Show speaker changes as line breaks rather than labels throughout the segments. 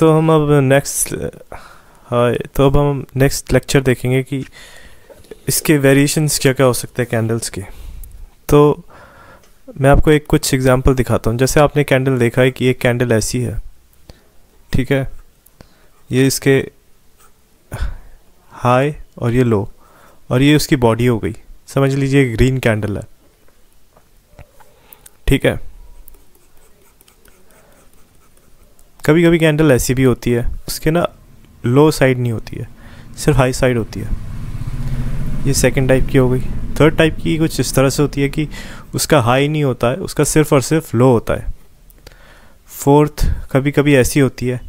तो हम अब नेक्स्ट हाँ तो अब हम नेक्स्ट लेक्चर देखेंगे कि इसके वेरिएशंस क्या क्या हो सकते हैं कैंडल्स के। तो मैं आपको एक कुछ एग्जांपल दिखाता हूँ। जैसे आपने कैंडल देखा है कि एक कैंडल ऐसी है, ठीक है, ये इसके हाई और ये लो और ये उसकी बॉडी हो गई। समझ लीजिए ग्रीन कैंडल है, ठीक है। कभी कभी कैंडल ऐसी भी होती है, उसके ना लो साइड नहीं होती है, सिर्फ हाई साइड होती है। ये सेकंड टाइप की हो गई। थर्ड टाइप की कुछ इस तरह से होती है कि उसका हाई नहीं होता है, उसका सिर्फ और सिर्फ लो होता है। फोर्थ कभी कभी ऐसी होती है,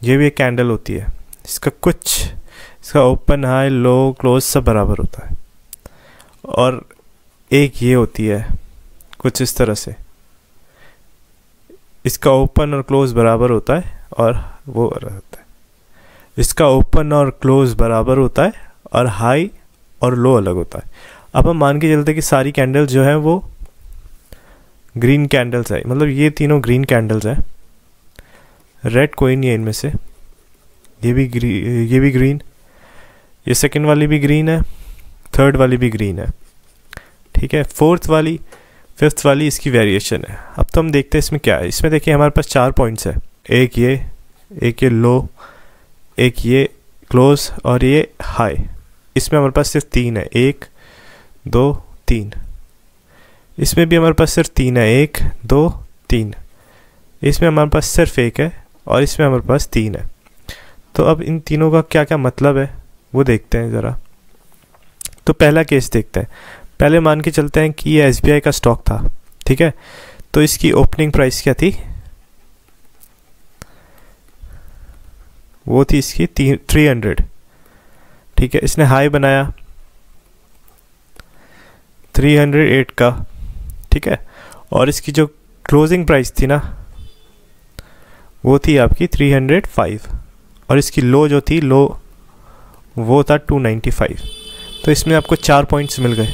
ये भी एक कैंडल होती है, इसका ओपन हाई लो क्लोज सब बराबर होता है। और एक ये होती है कुछ इस तरह से, इसका ओपन और क्लोज बराबर होता है और वो रहता है। इसका ओपन और क्लोज बराबर होता है और हाई और लो अलग होता है। अब हम मान के चलते हैं कि सारी कैंडल जो है वो ग्रीन कैंडल्स है, मतलब ये तीनों ग्रीन कैंडल्स हैं। रेड कोई नहीं है इनमें से, ये भी ग्रीन, ये सेकंड वाली भी ग्रीन है, थर्ड वाली भी ग्रीन है, ठीक है। फोर्थ वाली फिफ्थ वाली इसकी वेरिएशन है। अब तो हम देखते हैं इसमें क्या है। इसमें देखिए हमारे पास 4 पॉइंट्स है, एक ये लो, एक ये क्लोज और ये हाई। इसमें हमारे पास सिर्फ 3 है, 1 2 3। इसमें भी हमारे पास सिर्फ 3 है, 1 2 3। इसमें हमारे पास सिर्फ 1 है और इसमें हमारे पास 3 है। तो अब इन तीनों का क्या क्या मतलब है वो देखते हैं ज़रा। तो पहला केस देखते हैं। पहले मान के चलते हैं कि ये SBI का स्टॉक था, ठीक है। तो इसकी ओपनिंग प्राइस क्या थी, वो थी इसकी 300, ठीक है। इसने हाई बनाया 308 का, ठीक है। और इसकी जो क्लोजिंग प्राइस थी ना वो थी आपकी 305 और इसकी लो जो थी लो वो था 295। तो इसमें आपको 4 पॉइंट्स मिल गए।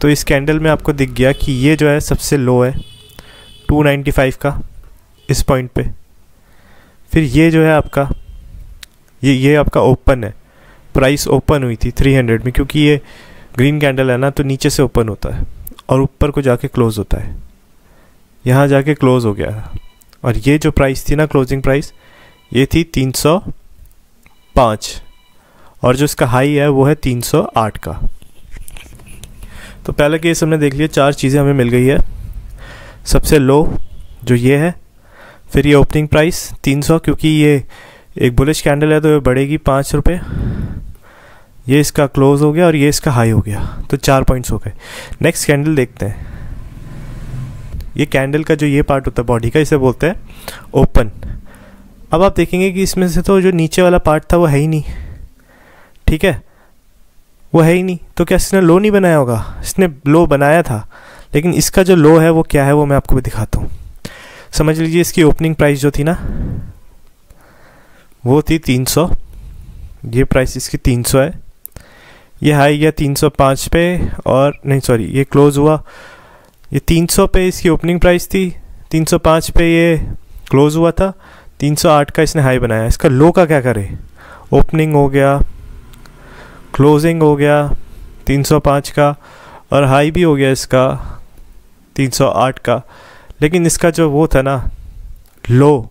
तो इस कैंडल में आपको दिख गया कि ये जो है सबसे लो है 295 का इस पॉइंट पे। फिर ये जो है आपका ये आपका ओपन है, प्राइस ओपन हुई थी 300 में, क्योंकि ये ग्रीन कैंडल है ना तो नीचे से ओपन होता है और ऊपर को जाके क्लोज होता है। यहाँ जाके क्लोज हो गया और ये जो प्राइस थी ना क्लोजिंग प्राइस ये थी 305 और जो इसका हाई है वो है 308 का। तो पहले केस हमने देख लिया, 4 चीज़ें हमें मिल गई है। सबसे लो जो ये है, फिर ये ओपनिंग प्राइस 300 क्योंकि ये एक बुलिश कैंडल है तो ये बढ़ेगी 5 रुपये। ये इसका क्लोज हो गया और ये इसका हाई हो गया, तो 4 पॉइंट्स हो गए। नेक्स्ट कैंडल देखते हैं। ये कैंडल का जो ये पार्ट होता है बॉडी का, इसे बोलते हैं ओपन। अब आप देखेंगे कि इसमें से तो जो नीचे वाला पार्ट था वो है ही नहीं, ठीक है, वो है ही नहीं। तो क्या इसने लो नहीं बनाया होगा? इसने लो बनाया था, लेकिन इसका जो लो है वो क्या है वो मैं आपको भी दिखाता हूँ। समझ लीजिए इसकी ओपनिंग प्राइस जो थी ना वो थी 300, ये प्राइस इसकी 300 है। ये हाई गया 305 पे और नहीं सॉरी ये क्लोज हुआ, ये 300 पे इसकी ओपनिंग प्राइस थी, 305 पे ये क्लोज हुआ था, 308 का इसने हाई बनाया। इसका लो का क्या करे? ओपनिंग हो गया, क्लोजिंग हो गया 305 का और हाई भी हो गया इसका 308 का। लेकिन इसका जो वो था ना लो,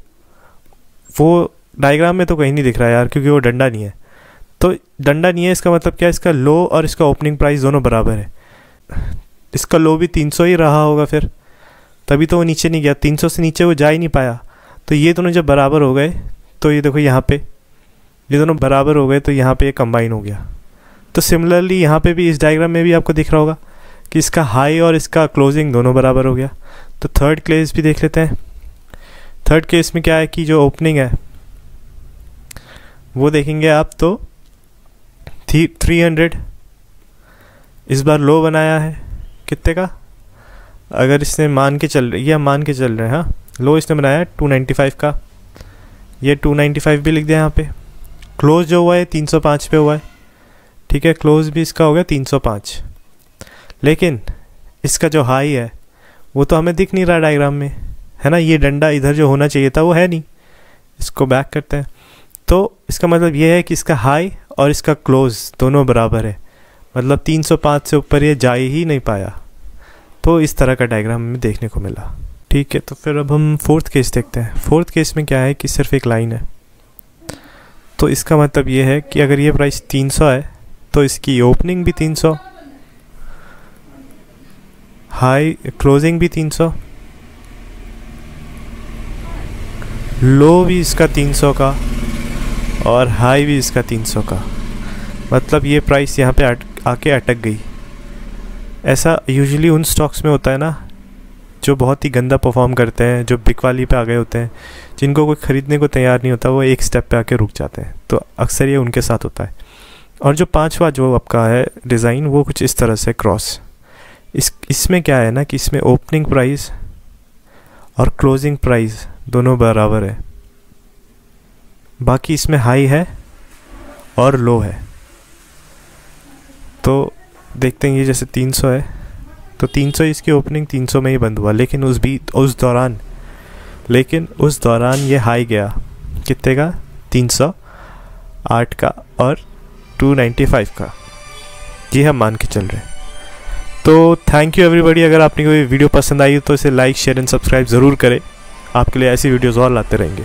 वो डायग्राम में तो कहीं नहीं दिख रहा यार, क्योंकि वो डंडा नहीं है। तो डंडा नहीं है इसका मतलब क्या, इसका लो और इसका ओपनिंग प्राइस दोनों बराबर है। इसका लो भी 300 ही रहा होगा, फिर तभी तो वो नीचे नहीं गया, 300 से नीचे वो जा ही नहीं पाया। तो ये दोनों जब बराबर हो गए तो ये देखो यहाँ पे ये दोनों बराबर हो गए तो यहाँ पे ये कंबाइन हो गया। तो सिमिलरली यहाँ पे भी इस डायग्राम में भी आपको दिख रहा होगा कि इसका हाई और इसका क्लोजिंग दोनों बराबर हो गया। तो थर्ड केस भी देख लेते हैं। थर्ड केस में क्या है कि जो ओपनिंग है वो देखेंगे आप तो 300, इस बार लो बनाया है कितने का, अगर इसने मान के चल रहे, ये हम मान के चल रहे हैं, हाँ, लो इसने बनाया है 295 का, ये 295 भी लिख दिया यहाँ पे। क्लोज जो हुआ है 305 पे हुआ है, ठीक है, क्लोज भी इसका हो गया 305। लेकिन इसका जो हाई है वो तो हमें दिख नहीं रहा डायग्राम में, है ना, ये डंडा इधर जो होना चाहिए था वो है नहीं, इसको बैक करते हैं। तो इसका मतलब ये है कि इसका हाई और इसका क्लोज दोनों बराबर है, मतलब 305 से ऊपर ये जा ही नहीं पाया। तो इस तरह का डायग्राम हमें देखने को मिला। ठीक है, तो फिर अब हम फोर्थ केस देखते हैं। फोर्थ केस में क्या है कि सिर्फ एक लाइन है, तो इसका मतलब ये है कि अगर ये प्राइस 300 है तो इसकी ओपनिंग भी 300, हाई क्लोजिंग भी 300, लो भी इसका 300 का और हाई भी इसका 300 का। मतलब ये प्राइस यहाँ पे आके अटक गई। ऐसा यूजुअली उन स्टॉक्स में होता है ना जो बहुत ही गंदा परफॉर्म करते हैं, जो बिक वाली पे आ गए होते हैं, जिनको कोई ख़रीदने को तैयार नहीं होता, वो एक स्टेप पे आके रुक जाते हैं। तो अक्सर ये उनके साथ होता है। और जो पांचवा जो आपका है डिज़ाइन, वो कुछ इस तरह से क्रॉस, इसमें क्या है ना कि इसमें ओपनिंग प्राइस और क्लोजिंग प्राइस दोनों बराबर है, बाकी इसमें हाई है और लो है। तो देखते हैं, ये जैसे 300 है तो 300 इसकी ओपनिंग 300 में ही बंद हुआ, लेकिन उस दौरान ये हाई गया कितने का, 308 का और 295 का, ये हम मान के चल रहे हैं। तो थैंक यू एवरीबॉडी। अगर आपने कोई वीडियो पसंद आई तो इसे लाइक शेयर एंड सब्सक्राइब ज़रूर करें, आपके लिए ऐसी वीडियोज़ और लाते रहेंगे।